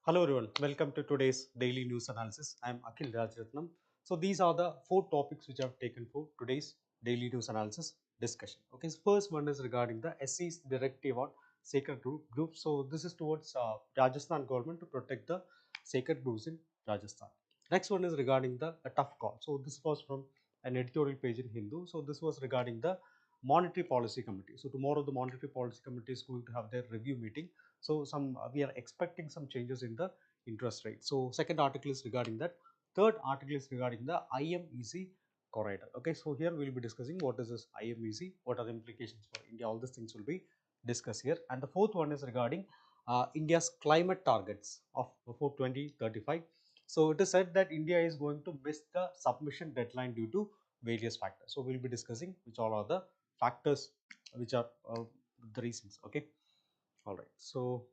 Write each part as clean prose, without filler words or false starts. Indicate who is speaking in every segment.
Speaker 1: Hello everyone, welcome to today's daily news analysis. I am Akhil Rajratnam. So these are the four topics which I have taken for today's daily news analysis discussion. Okay, so first one is regarding the SE's directive on sacred groups. So this is towards Rajasthan government to protect the sacred groves in Rajasthan. Next one is regarding the a tough call. So this was from an editorial page in Hindu. So this was regarding the monetary policy committee. So tomorrow the monetary policy committee is going to have their review meeting. So some we are expecting some changes in the interest rate. So second article is regarding that. Third article is regarding the IMEC corridor. Okay, so here we will be discussing what is this IMEC, what are the implications for India. All these things will be discussed here. And the fourth one is regarding India's climate targets of for 2035. So it is said that India is going to miss the submission deadline due to various factors. So we'll be discussing which all are the factors which are the reasons. Okay. All right. So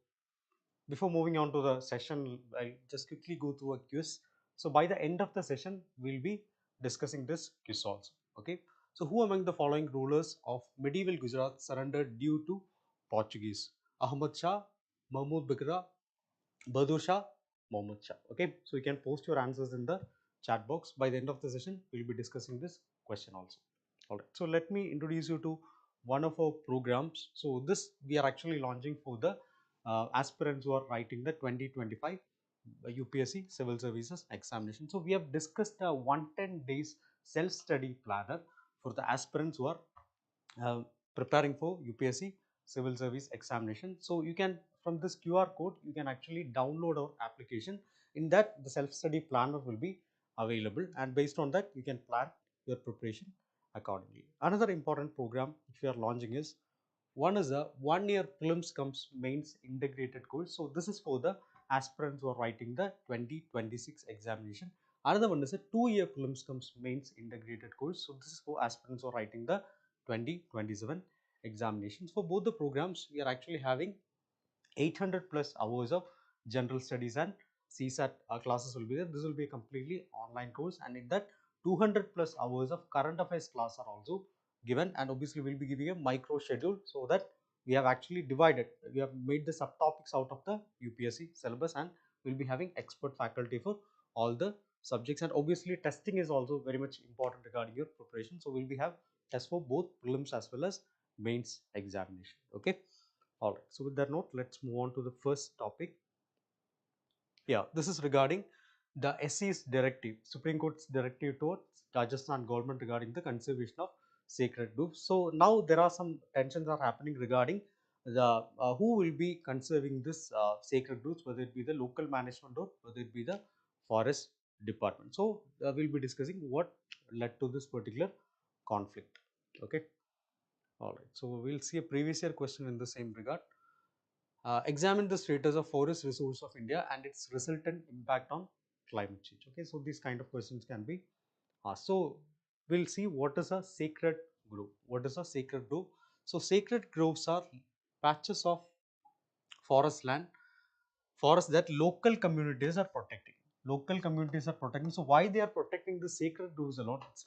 Speaker 1: before moving on to the session, I'll just quickly go through a quiz. So by the end of the session, we'll be discussing this quiz also. Okay. So who among the following rulers of medieval Gujarat surrendered due to Portuguese? Ahmad Shah, Mahmud Bigra, Bahadur Shah, Mohammad Shah. Okay. So you can post your answers in the chat box. By the end of the session, we'll be discussing this question also. All right. So let me introduce you to one of our programs. So this we are actually launching for the aspirants who are writing the 2025 UPSC Civil Services examination. So we have discussed a 110 days self-study planner for the aspirants who are preparing for UPSC Civil Service examination. So you can, from this QR code, you can actually download our application. In that, the self-study planner will be available, and based on that, you can plan your preparation accordingly. Another important program which we are launching is one is a 1 year prelims comes mains integrated course. So this is for the aspirants who are writing the 2026 examination. Another one is a 2 year prelims comes mains integrated course. So this is for aspirants who are writing the 2027 examinations. For both the programs, we are actually having 800 plus hours of general studies and CSAT classes will be there. This will be a completely online course, and in that 200 plus hours of current affairs class are also given, and obviously we'll be giving a micro schedule so that we have actually divided, we have made the subtopics out of the UPSC syllabus, and we'll be having expert faculty for all the subjects. And obviously testing is also very much important regarding your preparation. So we'll be have tests for both prelims as well as mains examination. Okay. All right. So with that note, let's move on to the first topic. Yeah, this is regarding the SC's directive, Supreme Court's directive towards Rajasthan government regarding the conservation of sacred groves. So now there are some tensions are happening regarding the who will be conserving this sacred groves, whether it be the local management or whether it be the forest department. So we'll be discussing what led to this particular conflict. Okay. All right. So we'll see a previous year question in the same regard. Examine the status of forest resource of India and its resultant impact on climate change. Okay, so these kind of questions can be asked. So we'll see what is a sacred grove. What is a sacred grove? So sacred groves are patches of forest land, forests that local communities are protecting. Local communities are protecting. So why they are protecting the sacred groves a lot? It's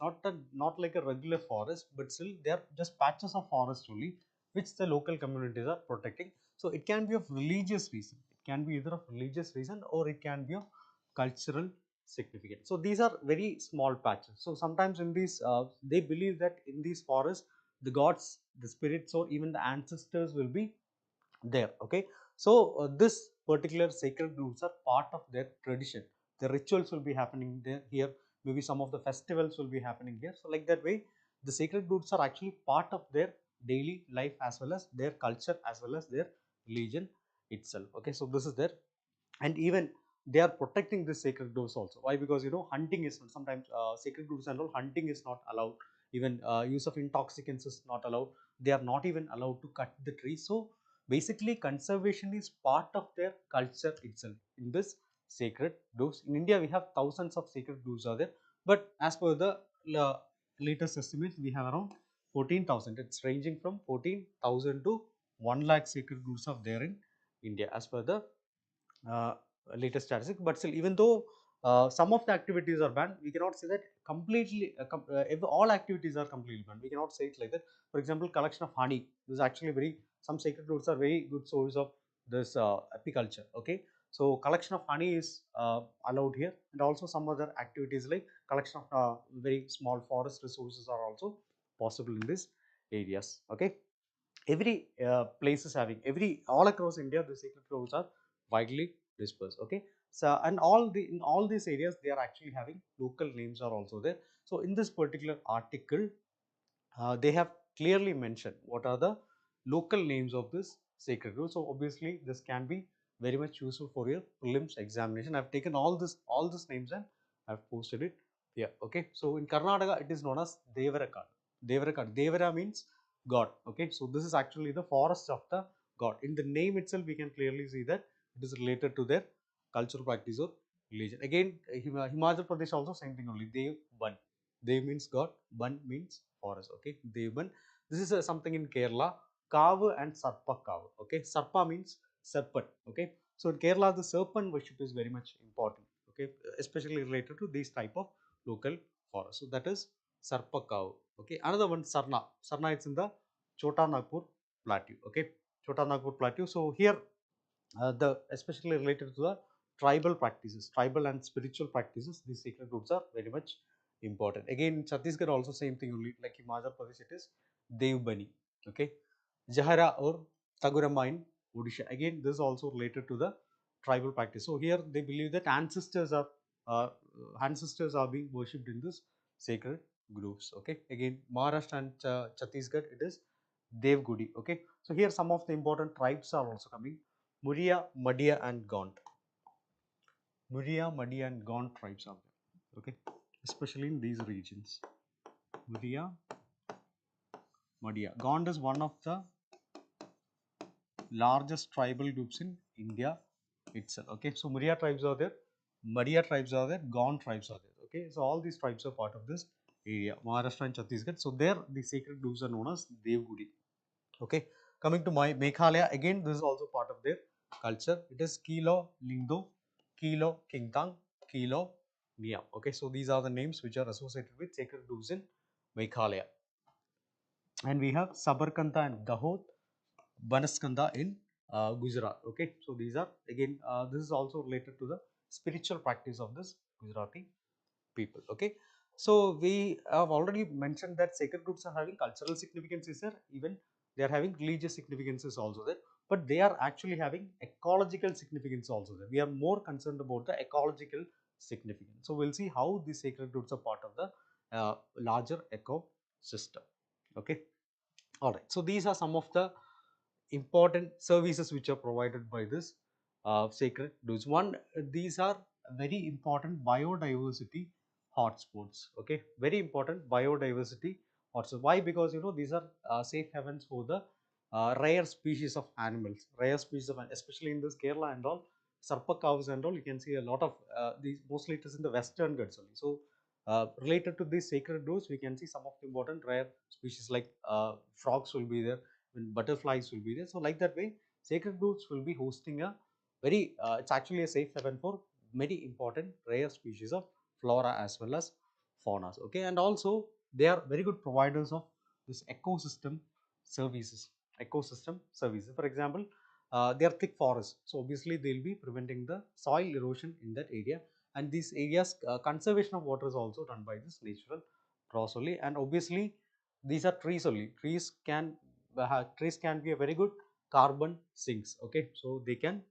Speaker 1: not like a regular forest, but still they are just patches of forest only, which the local communities are protecting. So it can be of religious reason. It can be either of religious reason or it can be of cultural significance. So these are very small patches. So sometimes in these, they believe that in these forests, the gods, the spirits, or even the ancestors will be there. Okay, so this particular sacred groves are part of their tradition. The rituals will be happening there here, maybe some of the festivals will be happening here. So like that way, the sacred groves are actually part of their daily life as well as their culture as well as their religion itself. Okay, so this is there, and even they are protecting the sacred groves also. Why? Because hunting is sometimes sacred groves and all, hunting is not allowed. Even use of intoxicants is not allowed. They are not even allowed to cut the tree. So basically conservation is part of their culture itself in this sacred groves. In India we have thousands of sacred groves are there, but as per the uh, latest estimates, we have around 14,000. It's ranging from 14,000 to 1 lakh sacred groves are there in India as per the uh, latest statistic. But still, even though some of the activities are banned, we cannot say that completely if all activities are completely banned, we cannot say it like that. For example, collection of honey, this is actually very, some sacred groves are very good source of this apiculture. Okay, So collection of honey is allowed here, and also some other activities like collection of very small forest resources are also possible in these areas. Okay, every place is having all across India the secret groves are widely dispersed. Okay, so and in all these areas they are actually having local names are also there. So in this particular article they have clearly mentioned what are the local names of this sacred grove. So obviously this can be very much useful for your prelims examination. I have taken all these names and I have posted it here. Okay, so in Karnataka it is known as Devarakad. Devara means god. Okay, so this is actually the forest of the god. In the name itself we can clearly see that it is related to their cultural practice or religion. Again Himachal Pradesh also same thing only, Dev Ban. Dev means god, Ban means forest. Okay, Devban. This is something in Kerala. Kavu and Sarpa Kavu. Okay, Sarpa means serpent. Okay, so in Kerala the serpent worship is very much important. Okay, especially related to these type of local forests. So that is Sarpa Kavu. Okay, another one Sarna. Sarna is in the Chota Nagpur plateau. Okay, Chota Nagpur plateau. So here the especially related to the tribal practices, tribal and spiritual practices, these sacred roots are very much important. Again, Chhattisgarh also same thing only, like Himachal Pradesh it is Devbani. Okay, Jahara or Tagurama in Odisha. Again, this is also related to the tribal practice. So here they believe that uh, ancestors are being worshipped in this sacred groves. Okay, again Maharashtra and Chhattisgarh it is Devgudi. Okay, so here some of the important tribes are also coming. Muria, Madia and Gaunt. Muria, Madia and Gaunt tribes are there. Okay, especially in these regions. Muria, Madia. Gaunt is one of the largest tribal groups in India itself. Okay, so Muria tribes are there, Madia tribes are there, Gaunt tribes are there. Okay, so all these tribes are part of this area, Maharashtra and Chhattisgarh. So there the sacred groups are known as Devgudi. Okay, coming to my Meghalaya, again this is also part of their culture. It is Kilo Lingdo, Kilo Kingtang, Kilo Niam. Okay, so these are the names which are associated with sacred groves in Meghalaya. And we have Sabarkantha and Dahod, Banaskantha in Gujarat. Okay, so these are again this is also related to the spiritual practice of this Gujarati people. Okay, so we have already mentioned that sacred groups are having cultural significances there, even they are having religious significances also there, but they are actually having ecological significance also there. We are more concerned about the ecological significance. So we'll see how these sacred groups are part of the larger ecosystem. Okay, all right. So these are some of the important services which are provided by this sacred groves. One, these are very important biodiversity hotspots. Okay, very important biodiversity hotspots. Why? Because these are safe havens for the rare species of animals, rare species of especially in this Kerala and all, Sarpa cows and all. You can see a lot of these. Mostly it is in the western Ghats only. So related to these sacred groves, we can see some of the important rare species like frogs will be there, when butterflies will be there. So like that way, sacred groves will be hosting a very it's actually a safe haven for many important rare species of flora as well as faunas. Okay, and also they are very good providers of this services ecosystem services. For example, they are thick forests, so obviously they will be preventing the soil erosion in that area, and these areas conservation of water is also done by this natural process only. And obviously these are trees only. Trees can be a very good carbon sinks. Okay, so they can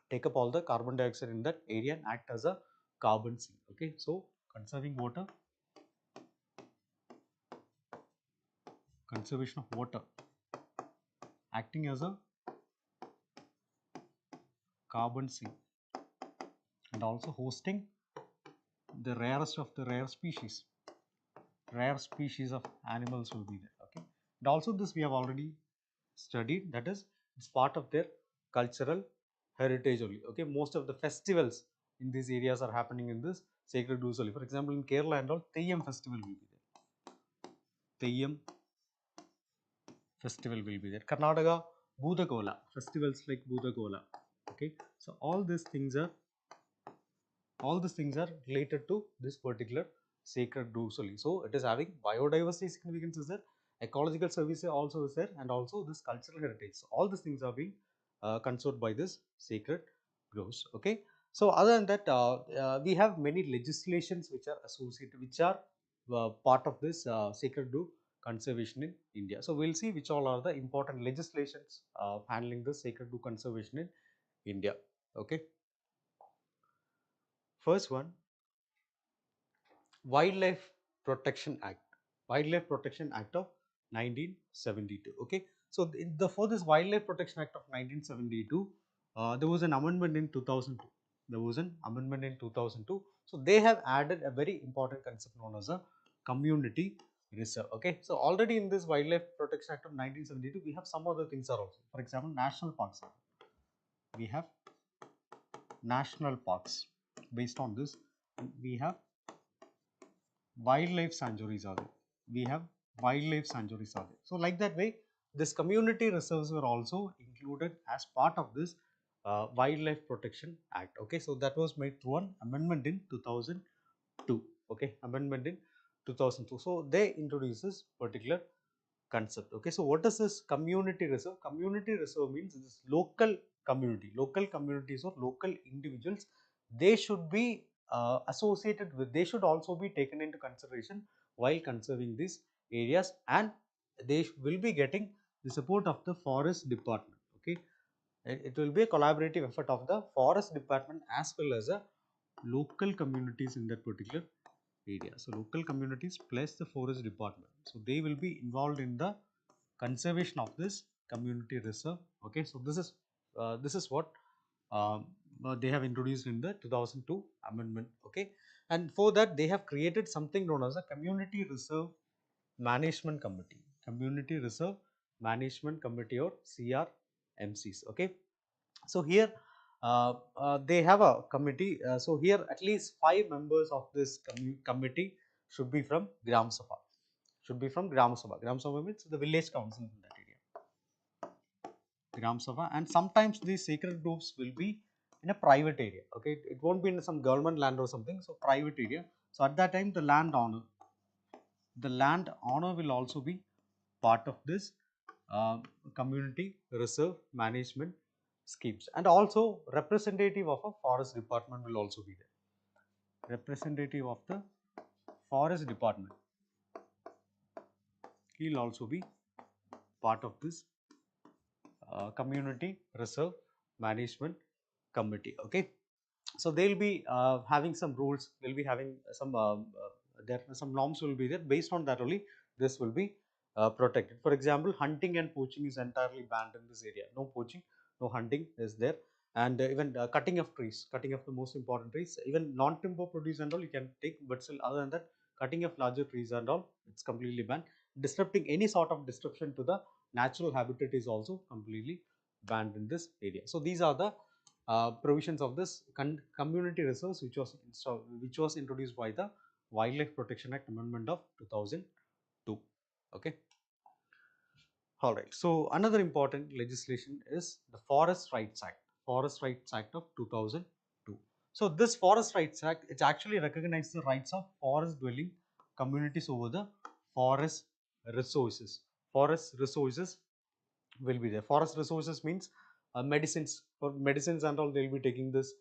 Speaker 1: take up all the carbon dioxide in that area and act as a carbon sink. Okay, so conservation of water acting as a carbon sink and also hosting the rarest of the rare species of animals will be there. Okay, and also this we have already studied, that is it's part of their cultural heritage only. Okay, most of the festivals in these areas are happening in this sacred groves only. For example, in Kerala and all, Theyyam festival will be there. Theyyam festival will be there. Karnataka, Bhudakola festivals like Bhudakola. Okay, so all these things are related to this particular sacred groves only. So it is having biodiversity significance is there, ecological service also is there, and also this cultural heritage. So all these things are being conserved by this sacred grows. Okay. So other than that, we have many legislations which are associated, which are part of this sacred grove conservation in India. So we'll see which all are the important legislations handling the sacred grove conservation in India. Okay. First one, Wildlife Protection Act. Wildlife Protection Act of 1972. Okay. So for this Wildlife Protection Act of 1972, there was an amendment in 2002. There was an amendment in 2002. So they have added a very important concept known as a community reserve. Okay. So already in this Wildlife Protection Act of 1972, we have some other things are also. For example, national parks. We have national parks. Based on this, we have wildlife sanctuaries are there. We have wildlife sanctuaries are there. So like that way, this community reserves were also included as part of this Wildlife Protection Act. Okay, so that was made through an amendment in 2002. Okay, amendment in 2002. So they introduce this particular concept. Okay, so what is this community reserve? Community reserve means this local community, local communities or local individuals. They should be associated with, they should also be taken into consideration while conserving these areas, and they will be getting the support of the forest department. Okay, it will be a collaborative effort of the forest department as well as the local communities in that particular area. So local communities plus the forest department. So they will be involved in the conservation of this community reserve. Okay, so this is what they have introduced in the 2002 amendment. Okay, and for that they have created something known as a community reserve management committee. Community reserve management committee or CRMCs. Okay, so here they have a committee. So here at least 5 members of this committee should be from Gram Sabha. Should be from Gram Sabha. Gram Sabha means the village council in that area. Gram Sabha, and sometimes these sacred groves will be in a private area. Okay, it won't be in some government land or something. So private area. So at that time, the land owner will also be part of this community reserve management schemes, and also representative of a forest department will also be there. Representative of the forest department, he will also be part of this community reserve management committee. Okay, so they will be having some rules, they will be having some there some norms will be there. Based on that only this will be protected. For example, hunting and poaching is entirely banned in this area. No poaching, no hunting is there, and even cutting of trees, cutting of the most important trees, even non-timber produce and all you can take, but still other than that, cutting of larger trees and all, it's completely banned. Disrupting any sort of disruption to the natural habitat is also completely banned in this area. So these are the provisions of this community reserves which was introduced by the Wildlife Protection Act Amendment of 2002. Okay. All right. So another important legislation is the Forest Rights Act. Forest Rights Act of 2002. So this Forest Rights Act, it actually recognizes the rights of forest dwelling communities over the forest resources. Forest resources will be there. Forest resources means medicines. For medicines and all, they will be taking this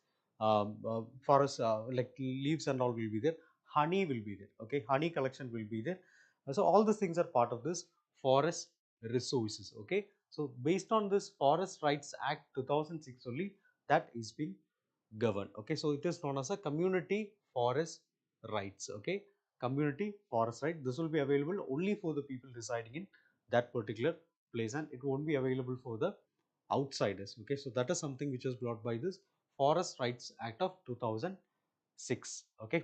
Speaker 1: forest like leaves and all will be there. Honey will be there. Okay, honey collection will be there. So all these things are part of this forest resources. Okay, so based on this Forest Rights Act 2006 only, that is being governed. Okay, so it is known as a community forest rights. Okay, community forest right. This will be available only for the people residing in that particular place, and it won't be available for the outsiders. Okay, so that is something which was brought by this Forest Rights Act of 2006. Okay,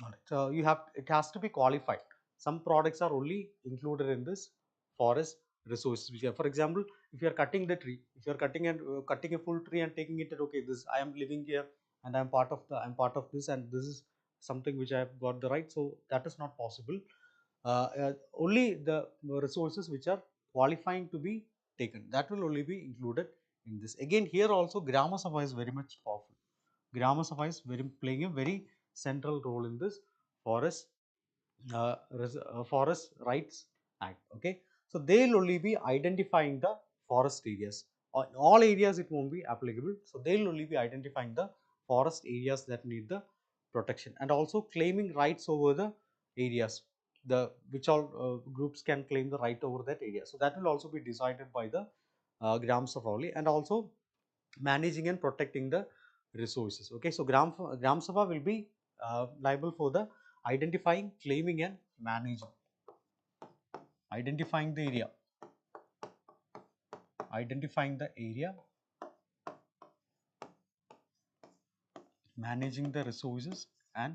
Speaker 1: all right. So you have, it has to be qualified. Some products are only included in this forest resources. Which are, for example, if you are cutting the tree, if you are cutting a full tree and taking it, okay, this I am living here and I am part of the, I am part of this, and this is something which I have got the right. So that is not possible. Only the resources which are qualifying to be taken, that will only be included in this. Again, here also Grama Sabha is very much powerful. Grama Sabha is playing a very central role in this forest Forest Rights Act. Okay, so they will only be identifying the forest areas. In all areas it won't be applicable. So they will only be identifying the forest areas that need the protection, and also claiming rights over the areas, the which all groups can claim the right over that area. So that will also be decided by the Gram Sabha only, and also managing and protecting the resources. Okay, so Gram Sabha will be liable for the identifying, claiming, and managing. Identifying the area, identifying the area, managing the resources, and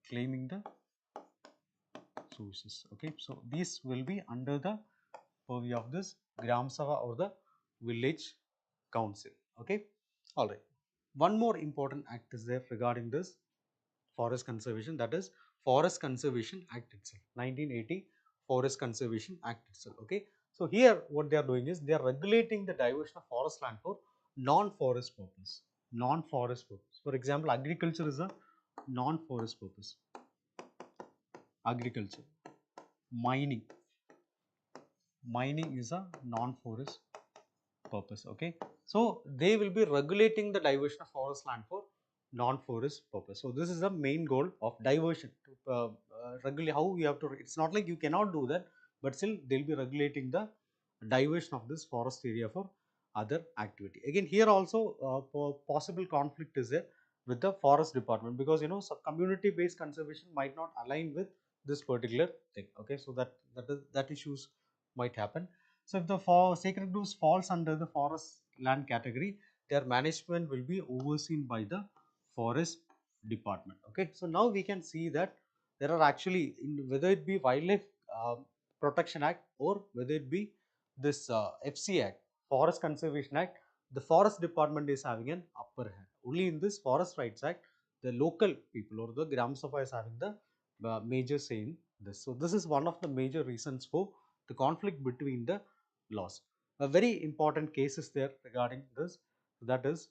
Speaker 1: claiming the sources. Okay, so these will be under the purview of this Gram Sabha or the village council. Okay, all right. One more important act is there regarding this forest conservation, that is Forest Conservation Act itself, 1980 Forest Conservation Act itself. Okay, so here what they are doing is they are regulating the diversion of forest land for non-forest purpose. Non-forest purpose. For example, agriculture is a non-forest purpose. Agriculture. Mining. Mining is a non-forest purpose. Okay, so they will be regulating the diversion of forest land for non-forest purpose. So this is the main goal of diversion, to regulate how you have to. It's not like you cannot do that, but still they'll be regulating the diversion of this forest area for other activity. Again, here also possible conflict is there with the forest department, because some community based conservation might not align with this particular thing. Okay, so that issues might happen. So if the sacred groves falls under the forest land category, their management will be overseen by the forest department. Okay, so now we can see that there are actually, whether it be Wildlife Protection Act or whether it be this FC Act, Forest Conservation Act, the forest department is having an upper hand. Only in this Forest Rights Act, the local people or the Gram Sabha is having the major say in this. So this is one of the major reasons for the conflict between the laws. A very important case is there regarding this, that is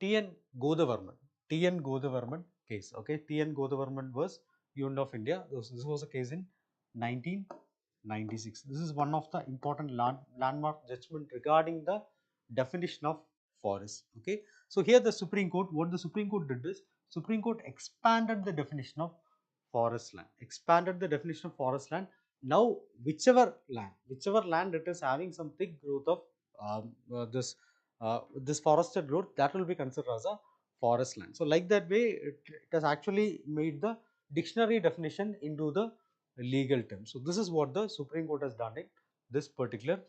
Speaker 1: T.N. Godavarman. T.N. Godavarman case. Okay, T.N. Godavarman was Union of India. This was a case in 1996. This is one of the important landmark judgment regarding the definition of forest. Okay, so here the Supreme Court, what the Supreme Court did is, Supreme Court expanded the definition of forest land. Expanded the definition of forest land. Now, whichever land it is having some thick growth of this forested growth, that will be considered as a forest land. So like that way, it has actually made the dictionary definition into the legal term. So this is what the Supreme Court has done in this particular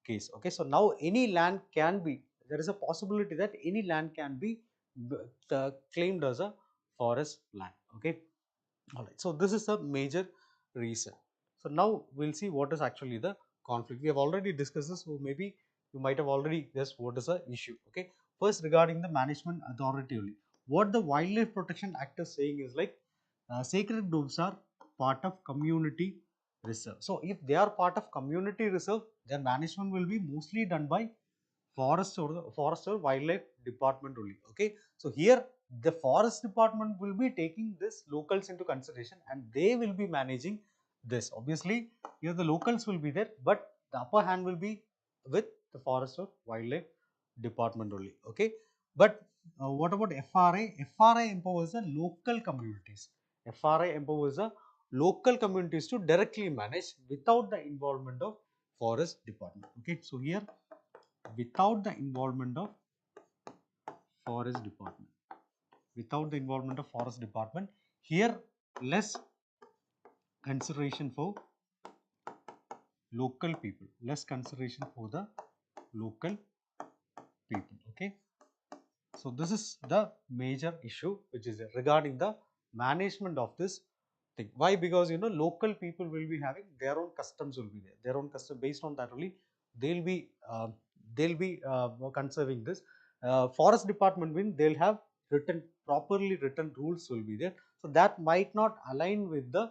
Speaker 1: case. Okay, so now any land can be, there is a possibility that any land can be claimed as a forest land. Okay, all right. So this is a major reason. So now we'll see what is actually the conflict. We have already discussed this, so maybe you might have already guessed what is the issue. Okay, first regarding the management authority only. What the Wildlife Protection Act is saying is like sacred groves are part of community reserve. So if they are part of community reserve, their management will be mostly done by forest or wildlife department only. Okay, so here the forest department will be taking this locals into consideration and they will be managing this. Obviously here the locals will be there, but the upper hand will be with the forest or wildlife department only. Okay, but what about FRA? FRA empowers the local communities. FRA empowers the local communities to directly manage without the involvement of forest department. Okay, so here without the involvement of forest department, without the involvement of forest department, here less consideration for local people, less consideration for the local people. Okay, so this is the major issue which is regarding the management of this thing. Why? Because local people will be having their own customs, will be there, their own custom. Based on that only they'll be conserving this. Forest department will, they'll have properly written rules will be there, so that might not align with the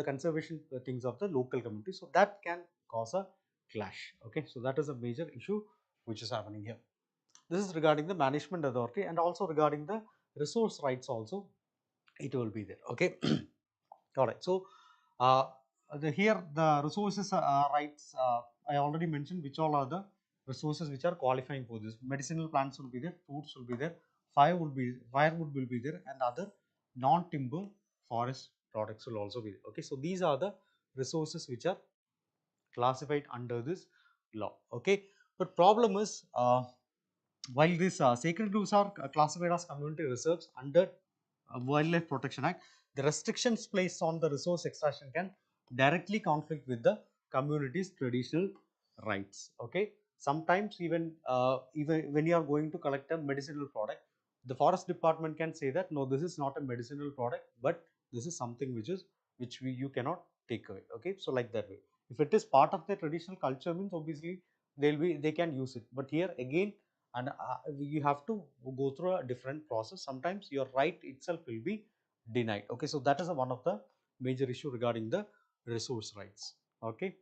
Speaker 1: conservation things of the local community, so that can cause a clash. Okay, so that is a major issue which is happening here. This is regarding the management authority, and also regarding the resource rights also it will be there. Okay, all right. So here the resources rights I already mentioned which all are the resources which are qualifying for this. Medicinal plants will be there, fruits will be there, firewood will be there, and other non-timber forest products will also be there. Okay, so these are the resources which are classified under this law. Okay, but problem is while these sacred groves are classified as community reserves under Wildlife Protection Act, the restrictions placed on the resource extraction can directly conflict with the community's traditional rights. Okay, sometimes even when you are going to collect a medicinal product, the forest department can say that no, this is not a medicinal product, but this is something which you cannot take away. Okay, so like that way, if it is part of their traditional culture, means obviously they can use it. But here again, and you have to go through a different process. Sometimes your right itself will be denied. Okay, so that is one of the major issue regarding the resource rights. Okay,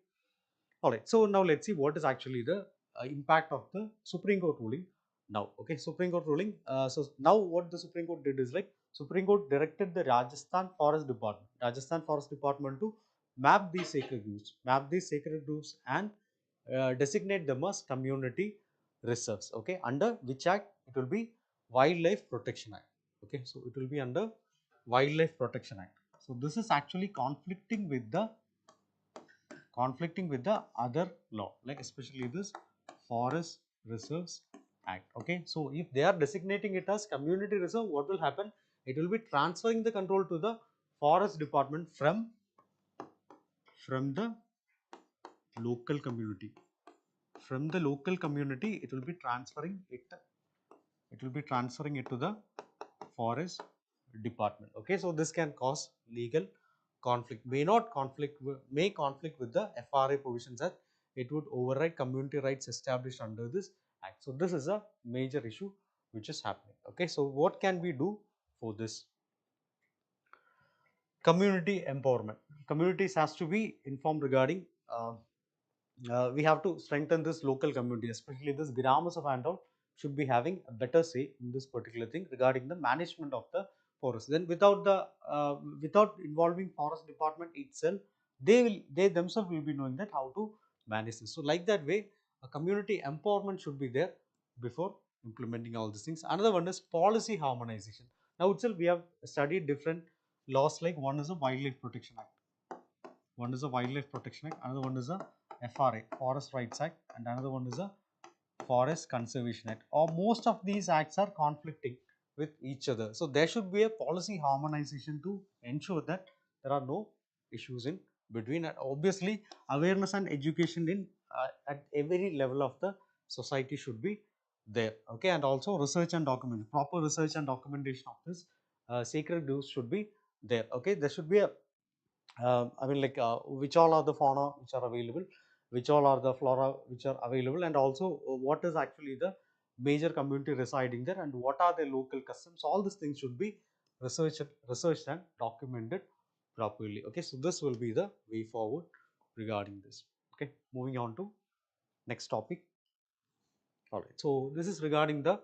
Speaker 1: all right, so now let's see what is actually the impact of the Supreme Court ruling now. Okay, Supreme Court ruling, so now what the Supreme Court did is, like, Supreme Court directed the Rajasthan Forest Department to map these sacred groves and designate them as community reserves. Okay, under which act? It will be Wildlife Protection Act. Okay, so it will be under Wildlife Protection Act. So this is actually conflicting with the other law, like especially this Forest Reserves Act. Okay, so if they are designating it as community reserve, what will happen? It will be transferring the control to the forest department from the local community. From the local community, it will be transferring it to the forest department. Okay, so this can cause legal conflict, may conflict with the FRA provisions, that it would override community rights established under this act. So this is a major issue which is happening. Okay, so what can we do for this? Community empowerment. Communities has to be informed regarding we have to strengthen this local community, especially this Gram Sabha and all should be having a better say in this particular thing regarding the management of the forest. Then without involving forest department itself, they themselves will be knowing that how to manage this. So like that way, a community empowerment should be there before implementing all these things. Another one is policy harmonization. Now itself we have studied different laws, like one is a Wildlife Protection Act. One is a Wildlife Protection Act, another one is a FRA, Forest Rights Act, and another one is a Forest Conservation Act. Or most of these acts are conflicting with each other. So there should be a policy harmonization to ensure that there are no issues in between. And obviously, awareness and education at every level of the society should be there. Okay, and also research and documentation, proper research and documentation of this sacred groves should be there. Okay, there should be a I mean, like, which all are the fauna which are available, which all are the flora which are available, and also what is actually the major community residing there, and what are the local customs. All these things should be researched and documented properly. Okay, so this will be the way forward regarding this. Okay, moving on to next topic. All right, so this is regarding the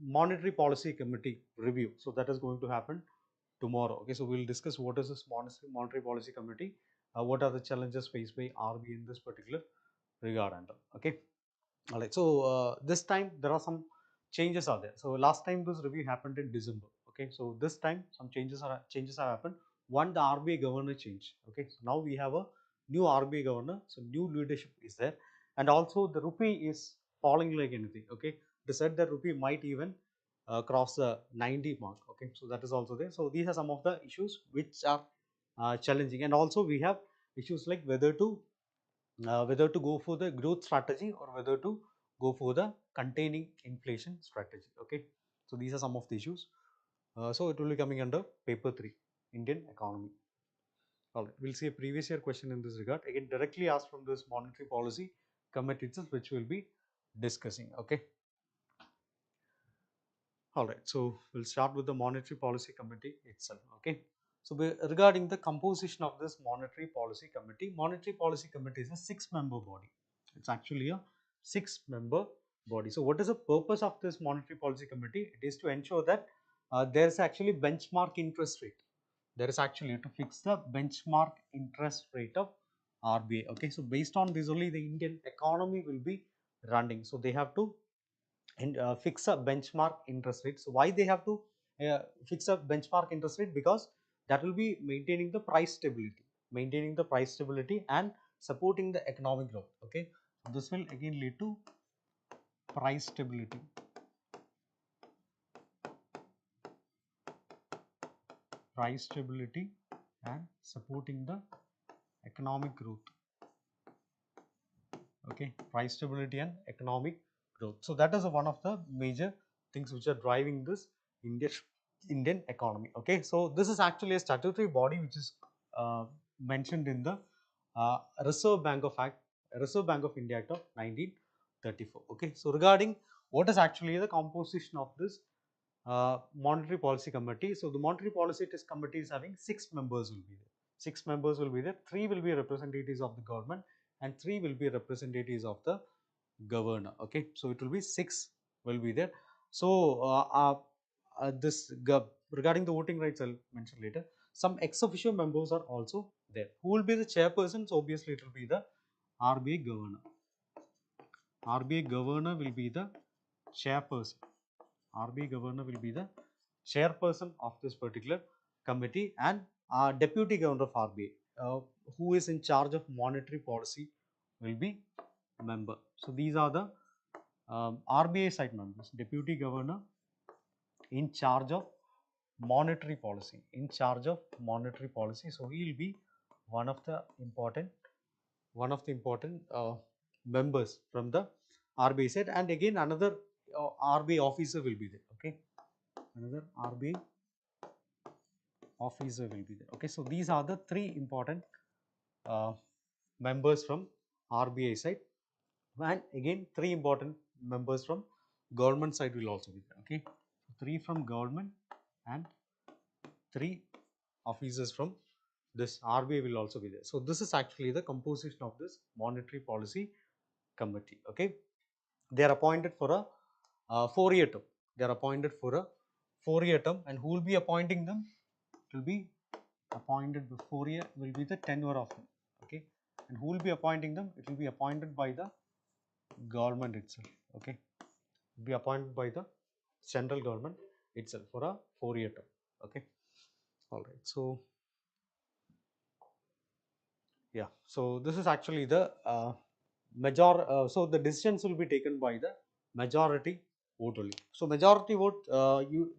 Speaker 1: monetary policy committee review. So that is going to happen tomorrow. Okay, so we'll discuss what is this monetary policy committee, what are the challenges faced by RBI in this particular regard. And okay, all right, so this time there are some changes are there. So last time this review happened in December. Okay, so this time some changes have happened. One, the RBI governor change. Okay, so now we have a new RBI governor, so new leadership is there, and also the rupee is falling like anything. Okay, they said that rupee might even cross the 90 mark. Okay, so that is also there. So these are some of the issues which are challenging, and also we have issues like whether to go for the growth strategy or whether to go for the containing inflation strategy. Okay, so these are some of the issues. So it will be coming under paper 3, Indian economy. All right, we'll see a previous year question in this regard, again directly asked from this monetary policy committee itself, which we'll be discussing. Okay. All right, so we'll start with the Monetary Policy Committee itself. Okay, so regarding the composition of this Monetary Policy Committee is a 6-member body. It's actually a 6-member body. So what is the purpose of this Monetary Policy Committee? It is to ensure that there is actually benchmark interest rate. There is actually to fix the benchmark interest rate of RBI. Okay, so based on this only the Indian economy will be running. So they have to fix a benchmark interest rate. So why they have to fix a benchmark interest rate? Because that will be maintaining the price stability and supporting the economic growth. Okay, so this will again lead to price stability, and supporting the economic growth. Okay, price stability and economic growth. So that is one of the major things which are driving this Indian economy. Okay, so this is actually a statutory body which is mentioned in the Reserve Bank of India Act of 1934. Okay, so regarding what is actually the composition of this monetary policy committee. So the monetary policy test committee is having 6 members will be there. 6 members will be there. 3 will be representatives of the government and 3 will be representatives of the governor. Okay, so it will be 6 will be there. So regarding the voting rights, I'll mention later. Some ex officio members are also there. Who will be the chairperson? So obviously it will be the RBI governor. RBI governor will be the chairperson. RBI governor will be the chairperson of this particular committee, and deputy governor of RBI, who is in charge of monetary policy, will be member. So these are the RBI side members. Deputy governor in charge of monetary policy. So he will be one of the important members from the RBI side, and again another RBI officer will be there. Okay, another RBI officer will be there. Okay, so these are the 3 important uh, members from RBI side, and again 3 important members from government side will also be there. Okay, 3 from government and 3 officers from this RBI will also be there. So this is actually the composition of this monetary policy committee. Okay, they are appointed for a 4-year term. They are appointed for a 4-year term, and who will be appointing them? It will be appointed before year will be the tenure of them. Okay, and who will be appointing them? It will be appointed by the government itself. Okay, be appointed by the central government itself for a 4-year term. Okay, all right. So yeah, so this is actually the so the decisions will be taken by the majority vote only. So majority vote,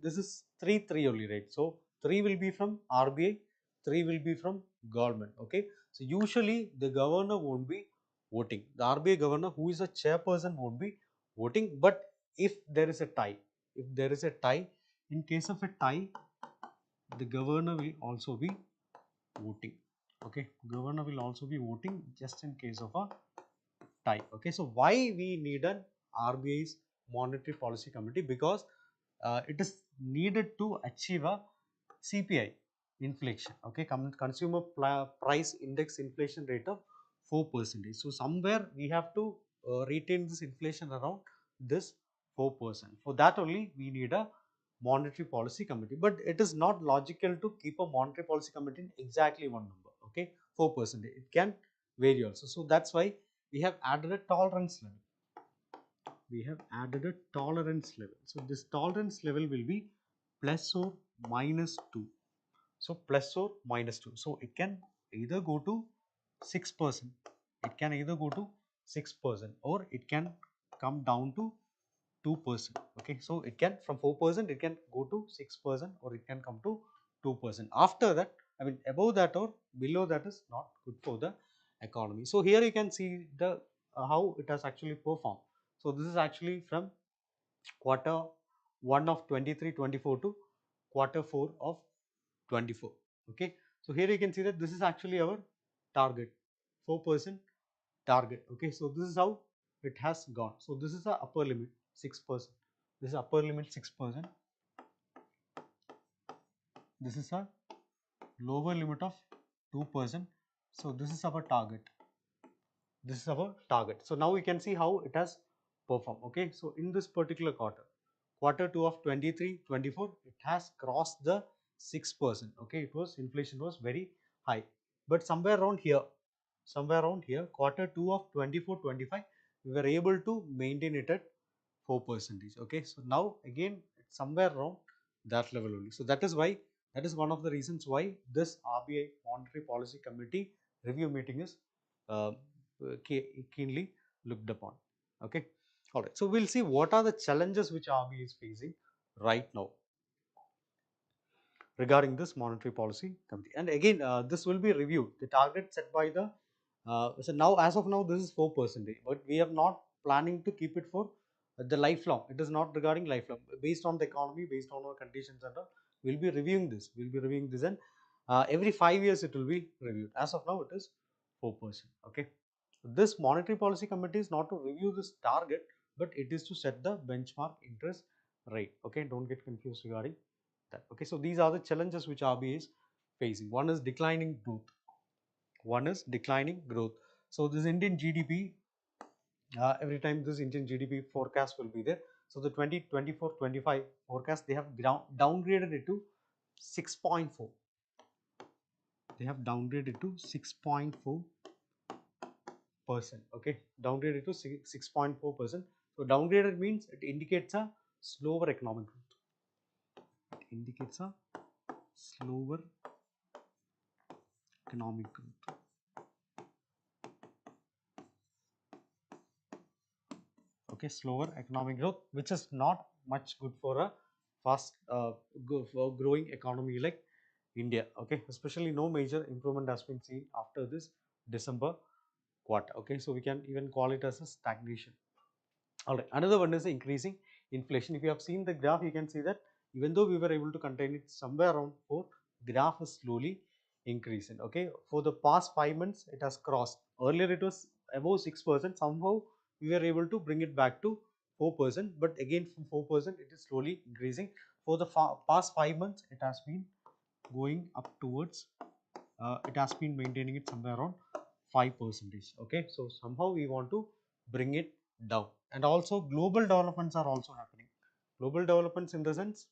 Speaker 1: this is 3-3 only, right? So 3 will be from RBI, 3 will be from government. Okay, so usually the governor won't be voting. The RBI governor, who is a chairperson, won't be voting. But if there is a tie, in case of a tie, the governor will also be voting. Okay, governor will also be voting just in case of a tie. Okay, so why we need an RBI's monetary policy committee? Because it is needed to achieve a CPI inflation. Okay, consumer price index inflation rate of 4%. So somewhere we have to retain this inflation around this 4%. For that only we need a monetary policy committee. But it is not logical to keep a monetary policy committee in exactly one number. Okay, 4%. It can vary also. So that's why we have added a tolerance level. So this tolerance level will be plus or minus 2. So plus or minus 2. So it can either go to 6%. Or it can come down to 2%. Okay, so it can, from 4% it can go to 6%, or it can come to 2%. After that, I mean above that or below that is not good for the economy. So here you can see the how it has actually performed. So this is actually from quarter 1 of 23-24 to quarter 4 of 24. Okay, so here you can see that this is actually our target, 4% target. Okay, so this is how it has gone. So this is the upper limit, 6%. This is upper limit 6%. This is a lower limit of 2%. So this is our target. So now we can see how it has performed. Okay, so in this particular quarter 2 of 23-24, it has crossed the 6%. Okay, inflation was very high, but somewhere around here, quarter 2 of 24-25, we were able to maintain it at 4%. Okay, so now again it's somewhere around that level only. So that is why, that is one of the reasons why this RBI Monetary Policy Committee review meeting is uh, keenly looked upon. Okay, all right. So we'll see what are the challenges which RBI is facing right now regarding this monetary policy committee. And again, this will be reviewed. The target set by the so now, as of now, this is 4%, but we are not planning to keep it for the lifelong. It is not regarding lifelong. Based on the economy, based on our conditions, and all, we'll be reviewing this. We'll be reviewing this, and every 5 years it will be reviewed. As of now, it is 4%. Okay. This monetary policy committee is not to review this target, but it is to set the benchmark interest rate. Okay, don't get confused regarding that. Okay, so these are the challenges which RBI is facing. One is declining growth. One is declining growth. So this Indian GDP, every time this Indian GDP forecast will be there. So the 2024-25 forecast, they have downgraded it to 6.4. They have downgraded to 6.4%. Okay, downgraded to 6.4%. So downgraded means it indicates a slower economic growth. It indicates a slower economic growth. Okay, slower economic growth, which is not much good for a fast for growing economy like India. Okay, especially no major improvement has been seen after this December quarter. Okay, so we can even call it as a stagnation. All right, another one is increasing inflation. If you have seen the graph, you can see that even though we were able to contain it somewhere around 4, graph is slowly increasing. Okay, for the past 5 months, it has crossed. Earlier, it was above 6%. Somehow, we were able to bring it back to 4%. But again, from 4%, it is slowly increasing. For the past 5 months, it has been going up towards. It has been maintaining it somewhere around 5%. Okay, so somehow we want to bring it down. And also global developments are also happening. Global developments in the sense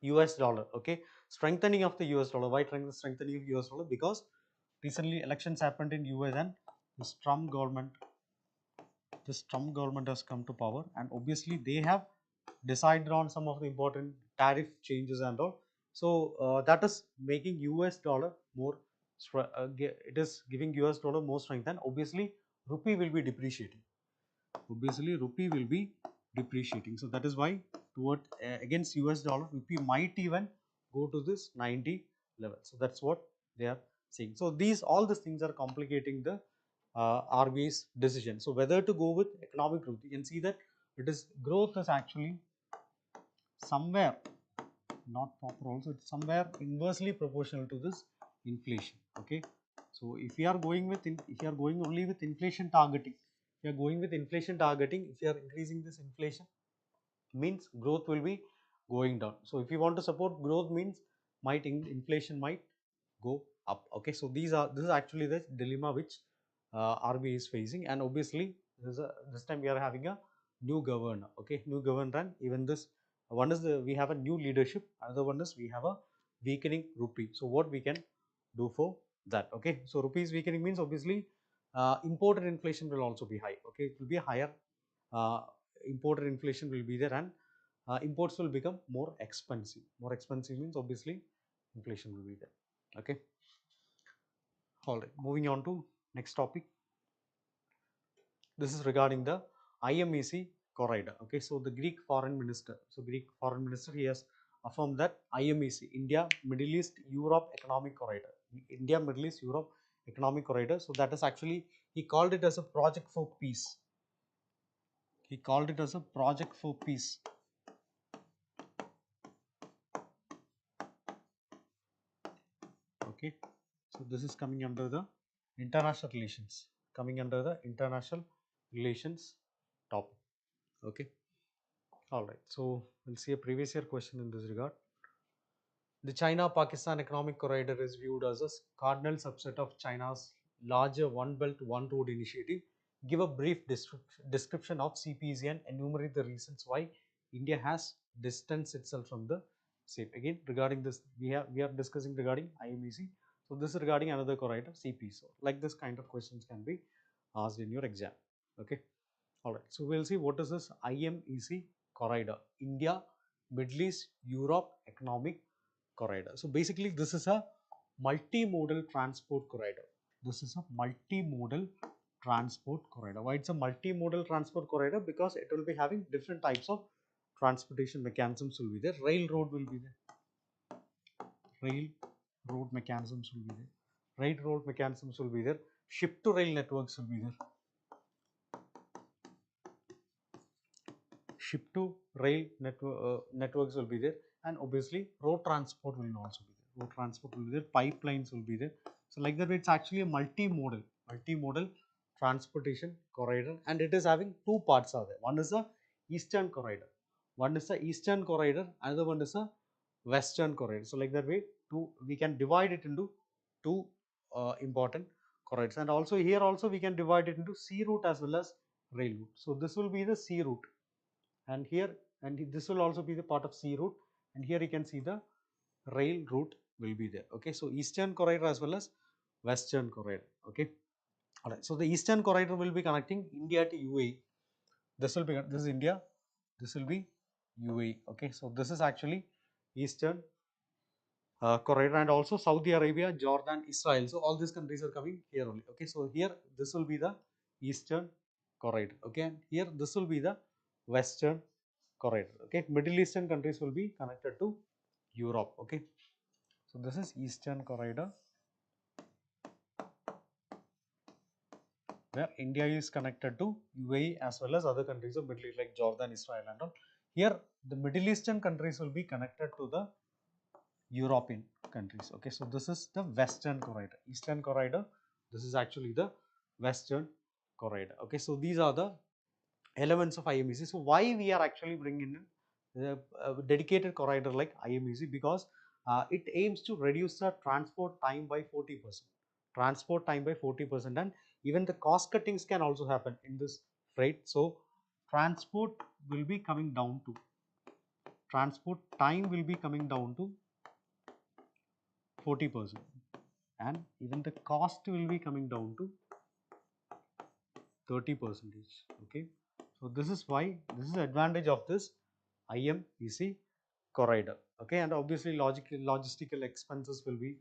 Speaker 1: US dollar. Okay, strengthening of the US dollar. Why strengthening of US dollar? Because recently elections happened in US, and this Trump government has come to power, and obviously they have decided on some of the important tariff changes and all. So that is making US dollar more, it is giving US dollar more strength, and obviously rupee will be depreciating. Obviously rupee will be depreciating. So that is why toward against US dollar, rupee might even go to this 90 level. So that's what they are saying. So these, all these things are complicating the RBI's decision. So whether to go with economic growth, you can see that it is growth is actually somewhere not proper also, it's somewhere inversely proportional to this inflation. Okay, so if you are going with if you are going only with inflation targeting, if you are going with inflation targeting, if you are increasing this inflation, means growth will be going down. So if you want to support growth, means inflation might go up. Okay, so this is actually the dilemma which RBI is facing, and obviously this time we are having a new governor. Okay, new governor, and even this one is we have a new leadership. Another one is we have a weakening rupee. So what we can do for that? Okay, so rupee is weakening means obviously imported inflation will also be high. Okay, it will be higher. Uh, Imported inflation will be there, and imports will become more expensive. More expensive means obviously inflation will be there. Okay. All right. Moving on to next topic. This is regarding the IMEC corridor. Okay. So the Greek foreign minister. So Greek foreign minister, he has affirmed that IMEC, India, Middle East, Europe economic corridor. India, Middle East, Europe economic corridor. So that is actually, he called it as a project for peace. He called it as a project for peace. Okay, so this is coming under the international relations, topic. Okay, all right. So we'll see a previous year question in this regard. The China-Pakistan economic corridor is viewed as a cardinal subset of China's larger One Belt One Road initiative. Give a brief description of CPEC and enumerate the reasons why India has distanced itself from the same. Again, regarding this, we are discussing regarding IMEC. So this is regarding another corridor, CPEC. So like this kind of questions can be asked in your exam. Okay. All right. So we'll see what is this IMEC corridor, India, Middle East, Europe Economic Corridor. So basically, this is a multimodal transport corridor. This is a multimodal transport corridor. Why it's a multimodal transport corridor? Because it will be having different types of transportation mechanisms will be there. Railroad will be there. Railroad mechanisms will be there. Railroad mechanisms will be there. Ship to rail networks will be there. Ship to rail networks will be there, and obviously road transport will also be there. Road transport will be there. Pipelines will be there. So like that, it's actually a multimodal transportation corridor, and it is having two parts are there. One is the eastern corridor. One is the eastern corridor. Another one is a western corridor. So like that way, we can divide it into two important corridors, and also here also we can divide it into sea route as well as rail route. So this will be the sea route, and here and this will also be the part of sea route, and here you can see the rail route will be there. Okay, so eastern corridor as well as western corridor. Okay, all right. So the eastern corridor will be connecting India to UAE. This is India. This will be UAE. Okay, so this is actually eastern corridor, and also Saudi Arabia, Jordan, Israel. So all these countries are coming here only. Okay, so here this will be the eastern corridor. Okay, and here this will be the western corridor. Okay, Middle Eastern countries will be connected to Europe. Okay, so this is eastern corridor where India is connected to UAE as well as other countries of Middle East like Jordan, Israel and all. Here the Middle Eastern countries will be connected to the European countries. Okay, so this is the western corridor. Eastern corridor, this is actually the western corridor. Okay, so these are the elements of IMEC. So why we are actually bringing in a dedicated corridor like IMEC? Because it aims to reduce the transport time by 40%. Transport time by 40%, and even the cost cuttings can also happen in this freight. So transport will be coming down to, transport time will be coming down to 40%, and even the cost will be coming down to 30%. Okay, so this is why this is the advantage of this IMEC corridor. Okay, and obviously logistical expenses will be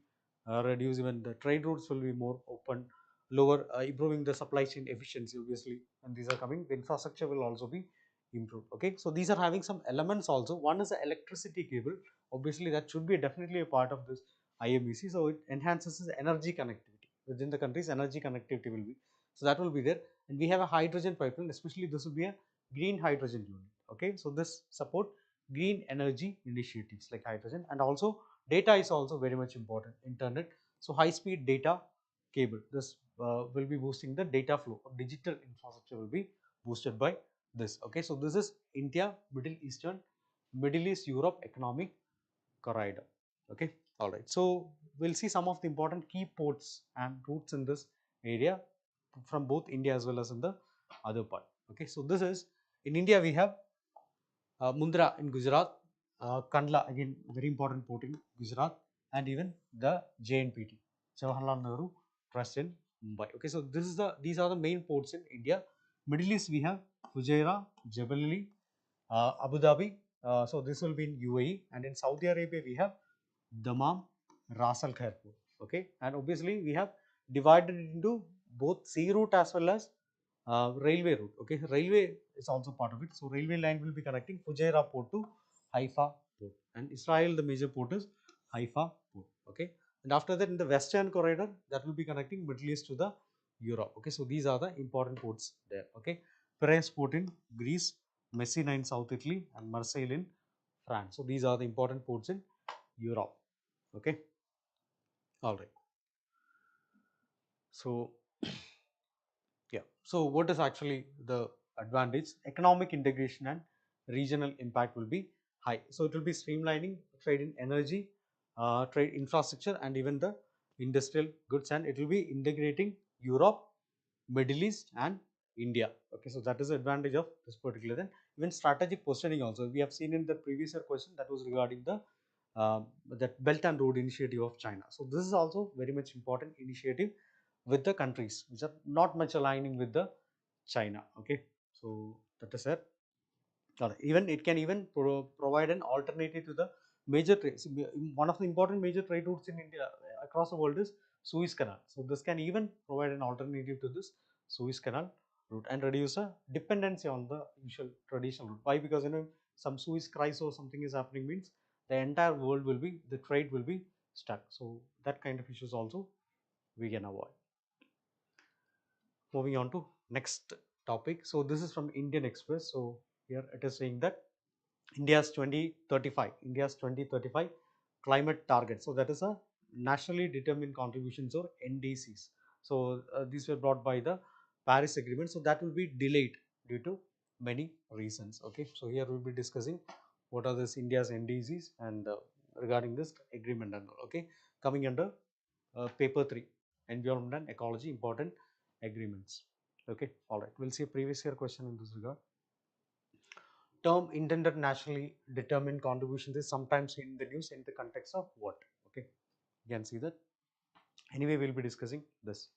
Speaker 1: reduced, even the trade routes will be more open, lower, improving the supply chain efficiency. Obviously, and these are coming, the infrastructure will also be improved. Okay, so these are having some elements also. One is the electricity cable. Obviously, that should be definitely a part of this IMEC. So it enhances the energy connectivity within the countries. Energy connectivity will be, so that will be there, and we have a hydrogen pipeline. Especially this will be a green hydrogen unit. Okay, so this support green energy initiatives like hydrogen, and also data is also very much important. Internet, so high speed data cable, this will be boosting the data flow, or digital infrastructure will be boosted by this. Okay, so this is India, Middle East, Europe economic corridor. Okay, all right. So we'll see some of the important key ports and routes in this area from both India as well as in the other part. Okay, so this is in India we have Mundra in Gujarat, Kandla again very important port in Gujarat, and even the JNPT, Jawaharlal Nehru Trust in Mumbai. Okay, so these are the main ports in India. Middle East we have Fujairah, Jebel Ali, Abu Dhabi. So this will be in UAE, and in Saudi Arabia we have Dammam, Ras Al Khair port. Okay, and obviously we have divided it into both sea route as well as railway route. Okay, railway is also part of it. So railway line will be connecting Fujairah port to Haifa port, and Israel the major port is Haifa port. Okay, and after that in the western corridor that will be connecting Middle East to the Europe. Okay, so these are the important ports there. Okay, Piraeus port in Greece, Messina in South Italy, and Marseille in France. So these are the important ports in Europe. Okay, all right. So yeah, so what is actually the advantage? Economic integration and regional impact will be high. So it will be streamlining trade in energy, trade infrastructure, and even the industrial goods, and it will be integrating Europe, Middle East and India. Okay, so that is the advantage of this particular. Then even strategic positioning also. We have seen in the previous year question that was regarding the that Belt and Road Initiative of China. So this is also very much important initiative with the countries which are not much aligning with the China. Okay, So that is it. Even it can even provide an alternative to the major trade. One of the important major trade routes in India across the world is Suez Canal. So this can even provide an alternative to this Suez Canal route and reduce a dependency on the usual traditional route. Why? Because some Suez crisis or something is happening means the entire world will be, the trade will be stuck. So that kind of issues also we can avoid. Moving on to next topic. So this is from Indian Express. So here it is saying that India's 2035 climate target. So that is a nationally determined contributions or NDCs. So these were brought by the Paris Agreement. So that will be delayed due to many reasons. Okay. So here we will be discussing what are this India's NDCs and regarding this agreement and all. Okay. Coming under paper 3, environment and ecology important agreements. Okay. All right. We'll see a previous year question in this regard. Term intended nationally determined contributions is sometimes in the news in the context of what? Okay, you can see that. Anyway, we'll be discussing this.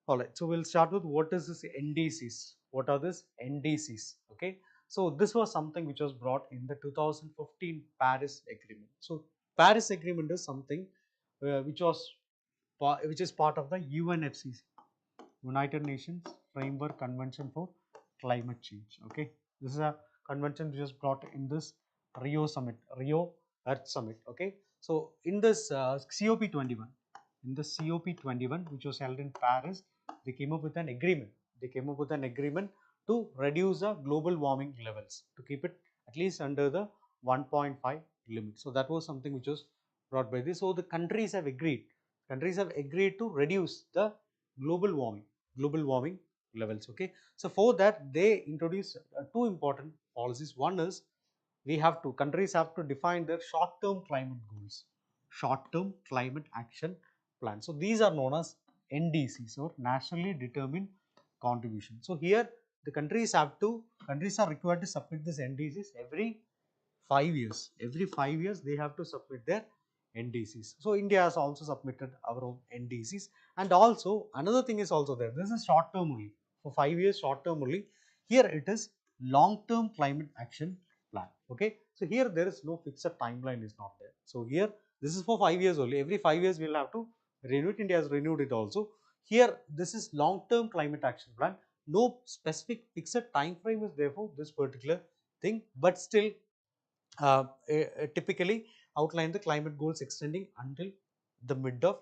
Speaker 1: All right, so we'll start with what is this NDCs? What are this NDCs? Okay, so this was something which was brought in the 2015 Paris Agreement. So Paris Agreement is something which is part of the UNFCCC, United Nations Framework Convention for Climate Change. Okay, this is a convention which was brought in this Rio Earth Summit. Okay, so in this COP21, which was held in Paris, they came up with an agreement. They came up with an agreement to reduce the global warming levels, to keep it at least under the 1.5 limit. So that was something which was brought by this. So the countries have agreed. Countries have agreed to reduce the global warming levels. Okay, so for that they introduced two important policies. One is countries have to define their short-term climate goals, short-term climate action plan. So these are known as NDCs, or nationally determined contribution. So here the countries are required to submit this NDCs every 5 years. Every 5 years they have to submit their NDCs. So India has also submitted our own NDCs, and also another thing is also there. This is short term only, for 5 years, short term only. Here it is long term climate action plan. Okay, so here there is no fixed timeline is not there. So here this is for 5 years only. Every 5 years we will have to renew it. India has renewed it also. Here this is long term climate action plan. No specific fixed time frame is there for this particular thing, but still typically outline the climate goals extending until the mid of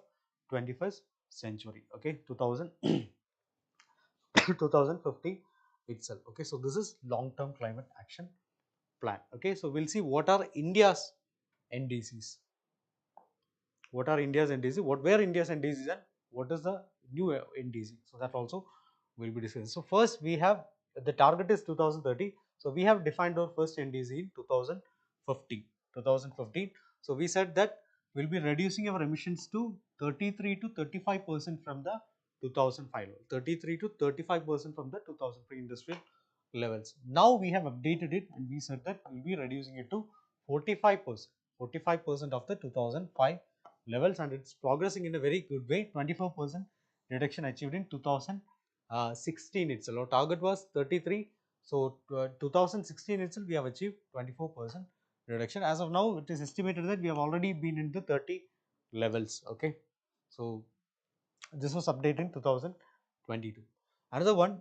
Speaker 1: 21st century. Okay, 2050 itself. Okay, so this is long term climate action plan. Okay, so we'll see what are India's NDCs. What are India's NDC? What were India's NDCs and what is the new NDC? So that also will be discussed. So first we have the target is 2030. So we have defined our first NDC in 2015. So we said that we'll be reducing our emissions to 33 to 35% from the 2005 level. 33 to 35% from the 2000 pre-industrial levels. Now we have updated it and we said that we'll be reducing it to 45%. 45% of the 2005 levels, and it's progressing in a very good way. 24% reduction achieved in 2016 itself. Our target was 33. So 2016 itself we have achieved 24% reduction. As of now, it is estimated that we have already been in the 30 levels. Okay, so this was updated in 2022. Another one,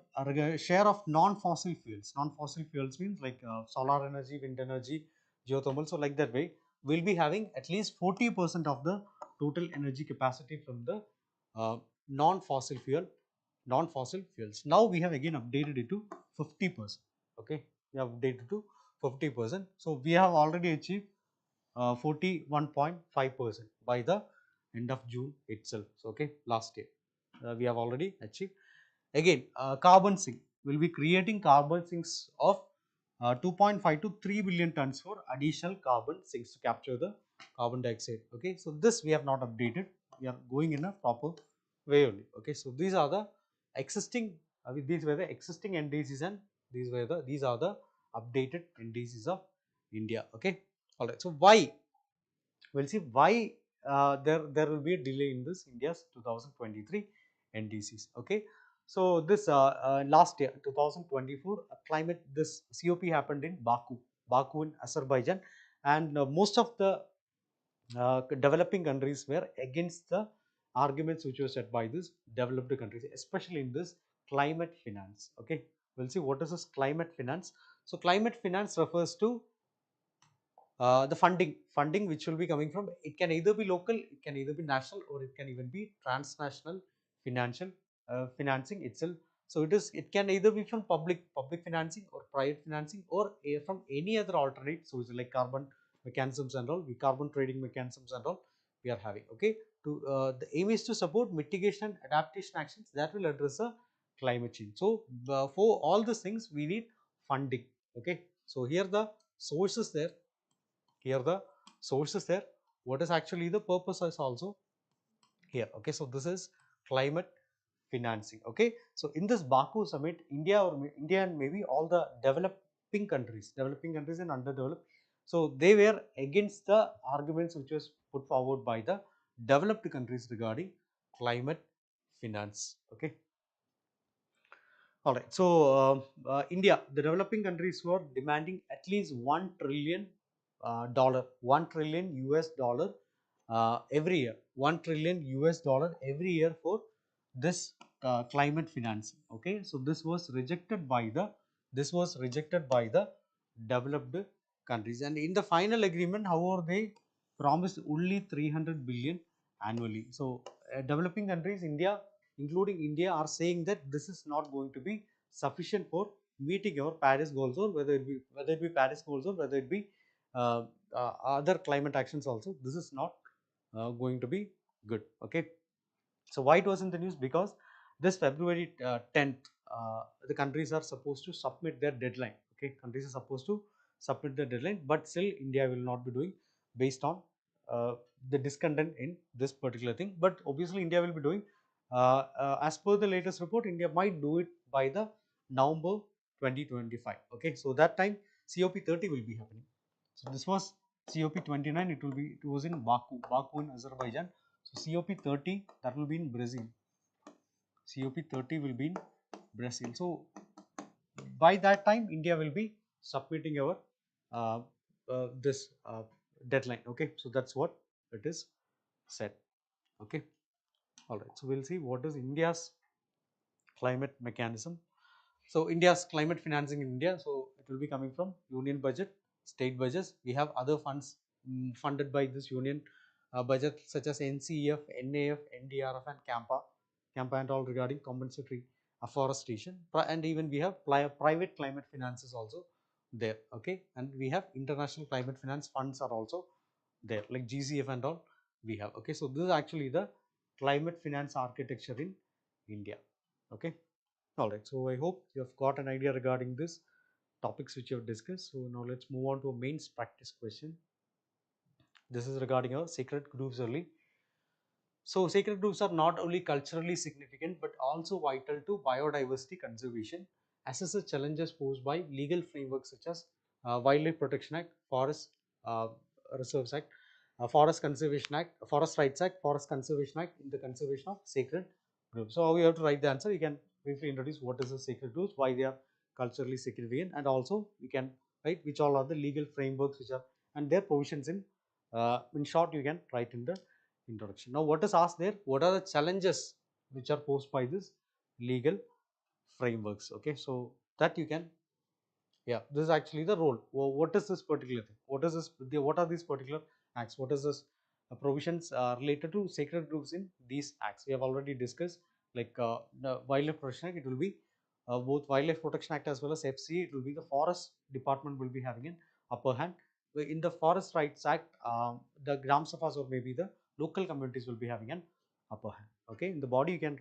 Speaker 1: share of non-fossil fuels. Non-fossil fuels means like solar energy, wind energy, geothermal. So like that way, we'll be having at least 40% of the total energy capacity from the uh, non-fossil fuels. Now we have again updated it to 50%. Okay, we have updated to 50%. So we have already achieved 41.5% by the end of June itself. So okay, last year we have already achieved. Again, carbon sink. We'll be creating carbon sinks of 2.5 to 3 billion tons for additional carbon sinks to capture the carbon dioxide. Okay, so this we have not updated. We are going in a proper way only. Okay, so these are the existing. These were the existing NDCs, and these are the updated NDCs of India. Okay, all right. So why? We'll see why there will be a delay in this India's 2023 NDCs. Okay, So this last year 2024 climate, this COP happened in Baku in Azerbaijan, and most of the developing countries were against the arguments which were set by these developed countries, especially in this climate finance. Okay, we'll see what is this climate finance. So climate finance refers to the funding which will be coming from, it can either be local, it can either be national, or it can even be transnational financial financing itself. So it can either be from public financing or private financing, or from any other alternate sources like carbon mechanisms and all, carbon trading mechanisms and all we are having. Okay, to the aim is to support mitigation and adaptation actions that will address the climate change. So for all these things we need funding. Okay, so here the sources there, here the sources there, what is actually the purpose is also here. Okay, so this is climate financing. Okay, so in this Baku summit, India and maybe all the developing countries and underdeveloped, so they were against the arguments which was put forward by the developed countries regarding climate finance. Okay, all right. So India, the developing countries were demanding at least $1 trillion, $1 trillion every year, $1 trillion every year for this climate financing. Okay, so this was rejected by the developed countries, and in the final agreement, however, they promised only 300 billion annually. So developing countries, including India, are saying that this is not going to be sufficient for meeting our Paris goals, or whether it be Paris goals, or whether it be other climate actions also. This is not going to be good. Okay, so why it was in the news? Because this February 10th, the countries are supposed to submit their deadline. Okay, countries are supposed to submit their deadline, but still India will not be doing based on the discontent in this particular thing. But obviously India will be doing, as per the latest report, India might do it by the November 2025. Okay, so that time COP30 will be happening. So this was COP29. It was in Baku in Azerbaijan. So COP30, that will be in Brazil. COP30 will be in Brazil. So by that time, India will be submitting our uh, this deadline. Okay, so that's what it is said. Okay, all right. So we'll see what is India's climate mechanism. So India's climate financing in India, so it will be coming from union budget, state budgets. We have other funds funded by this union budget, such as NCEF, NAF, NDRF, and CAMPA and all regarding compensatory afforestation. And even we have private climate finances also there. Okay, and we have international climate finance funds are also there, like GCF and all we have. Okay, so this is actually the climate finance architecture in India. Okay. All right, so I hope you have got an idea regarding this topics which you have discussed. So now let's move on to a mains practice question. This is regarding our sacred groves only. So sacred groves are not only culturally significant but also vital to biodiversity conservation. Assess the challenges posed by legal frameworks such as Wildlife Protection Act, Forest uh, Reserves Act, Forest Conservation Act, Forest Rights Act, Forest Conservation Act in the conservation of sacred groves. So how you have to write the answer? You can briefly introduce what is the sacred groves, why they are culturally significant, and also we can write which all are the legal frameworks which are and their provisions in short you can write in the introduction. Now what is asked there? What are the challenges which are posed by this legal frameworks? Okay, so that you can, yeah, this is actually the role. What is this particular thing? What are these particular acts? What is this provisions related to sacred groves in these acts? We have already discussed, like the Wildlife Protection Act. It will be both Wildlife Protection Act as well as FCA. It will be the Forest Department will be having an upper hand. In the Forest Rights Act, the Gram Sabhas or maybe the local communities will be having an upper hand. Okay, in the body you can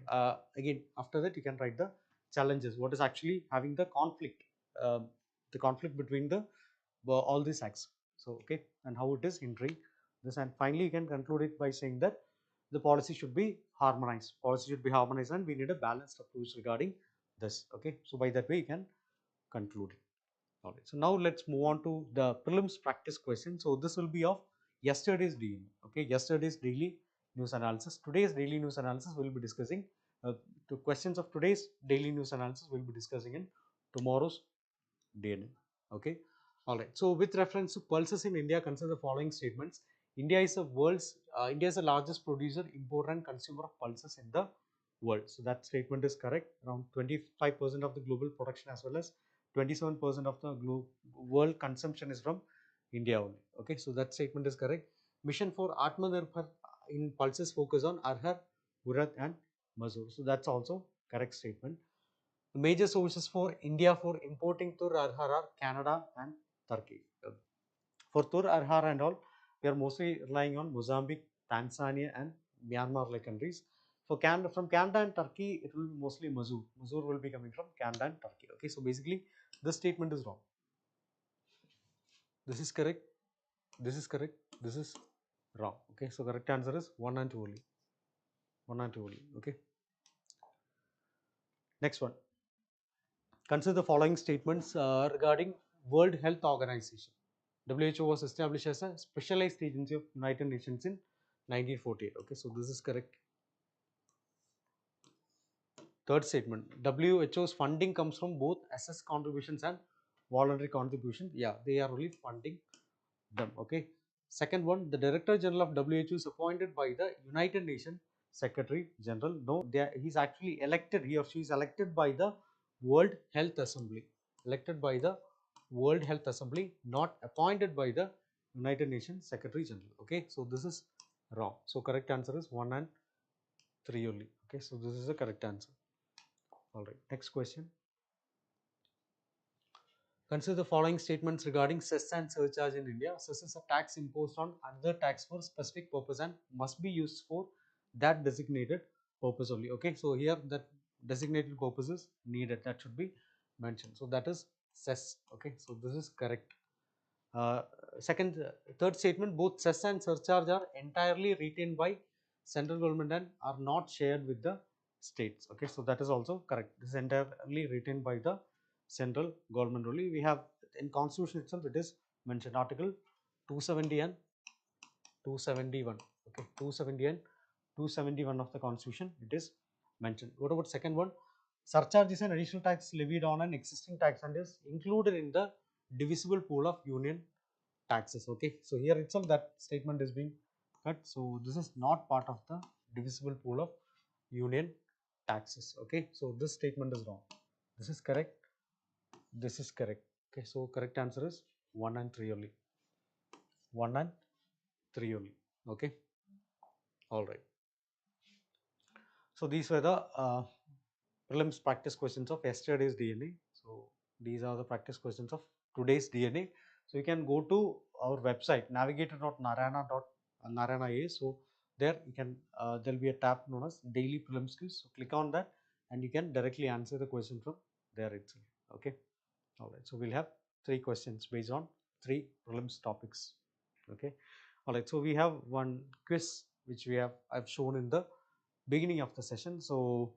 Speaker 1: again after that you can write the challenges. What is actually having the conflict? The conflict between the all these acts. So okay, and how it is hindering this, and finally you can conclude it by saying that the policy should be harmonized. Policy should be harmonized, and we need a balanced approach regarding this. Okay, so by that way you can conclude it. All right, so now let's move on to the prelims practice question. So this will be of yesterday's daily. Okay, yesterday's daily news analysis. Today's daily news analysis we will be discussing Uh, the questions of today's daily news analysis we'll be discussing in tomorrow's DNA. Okay. All right. So with reference to pulses in India, consider the following statements. India is the largest producer, importer, and consumer of pulses in the world. So that statement is correct. Around 25% of the global production as well as 27% of the world consumption is from India only. Okay. So that statement is correct. Mission for Atmanirbhar in pulses focus on Arhar, Urad, and Mazur. So that's also correct statement. The major sources for India for importing tur arhar are Canada and Turkey. For tur arhar and all, we are mostly relying on Mozambique, Tanzania, and Myanmar like countries. For Canada, from Canada and Turkey, it will be mostly Mazur. Mazur will be coming from Canada and Turkey. Okay, so basically, this statement is wrong. This is correct. This is correct. This is wrong. Okay, so correct answer is 1 and 2 only. 1 and 2 only. Okay. Next one. Consider the following statements regarding World Health Organization. WHO was established as a specialized agency of United Nations in 1948. Okay, so this is correct. Third statement, WHO's funding comes from both assessed contributions and voluntary contributions. Yeah, they are only funding them. Okay. Second one, the Director General of WHO is appointed by the United Nations Secretary General. No, he's actually elected, he or she is elected by the World Health Assembly. Elected by the World Health Assembly, not appointed by the United Nations Secretary General. Okay, so this is wrong. So correct answer is 1 and 3 only. Okay, so this is the correct answer. All right, next question. Consider the following statements regarding cess and surcharge in India. Cess is a tax imposed on another tax for specific purpose and must be used for that designated purpose only. Okay, so here that designated purpose is needed, that should be mentioned. So that is cess. Okay, so this is correct. Third statement, both cess and surcharge are entirely retained by central government and are not shared with the states. Okay, so that is also correct. This is entirely retained by the central government only. We have in constitution itself, it is mentioned article 270 and 271. Okay, 270 and 271 of the constitution, it is mentioned. What about second one? Surcharge is an additional tax levied on an existing tax and is included in the divisible pool of union taxes. Okay, so here itself that statement is being cut. So this is not part of the divisible pool of union taxes. Okay, so this statement is wrong. This is correct. This is correct. Okay, so correct answer is 1 and 3 only. 1 and 3 only. Okay, all right. So these were the prelims practice questions of yesterday's DNA. So these are the practice questions of today's DNA. So you can go to our website navigator.narayana.narayana.a. So there you can there will be a tab known as daily prelims quiz. So click on that and you can directly answer the question from there itself. Okay. All right. So we'll have 3 questions based on 3 prelims topics. Okay. All right. So we have one quiz which I've shown in the beginning of the session. So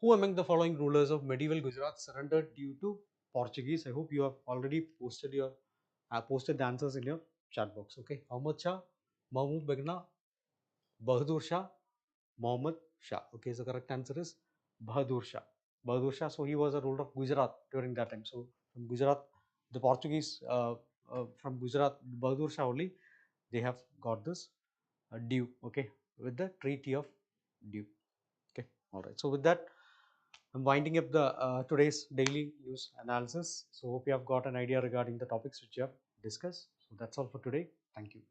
Speaker 1: who among the following rulers of medieval Gujarat surrendered due to Portuguese? I hope you have already posted the answers in your chat box. Okay, Ahmad Shah, Mahmud Begna, Bahadur Shah, Muhammad Shah. Okay, so correct answer is Bahadur Shah. Bahadur Shah. So he was a ruler of Gujarat during that time. So from Gujarat, the Portuguese from Gujarat, Bahadur Shah only, they have got this due. Okay, with the Treaty of Due. Okay, all right. So with that, I'm winding up the today's daily news analysis. So hope you have got an idea regarding the topics which you have discussed. So that's all for today. Thank you.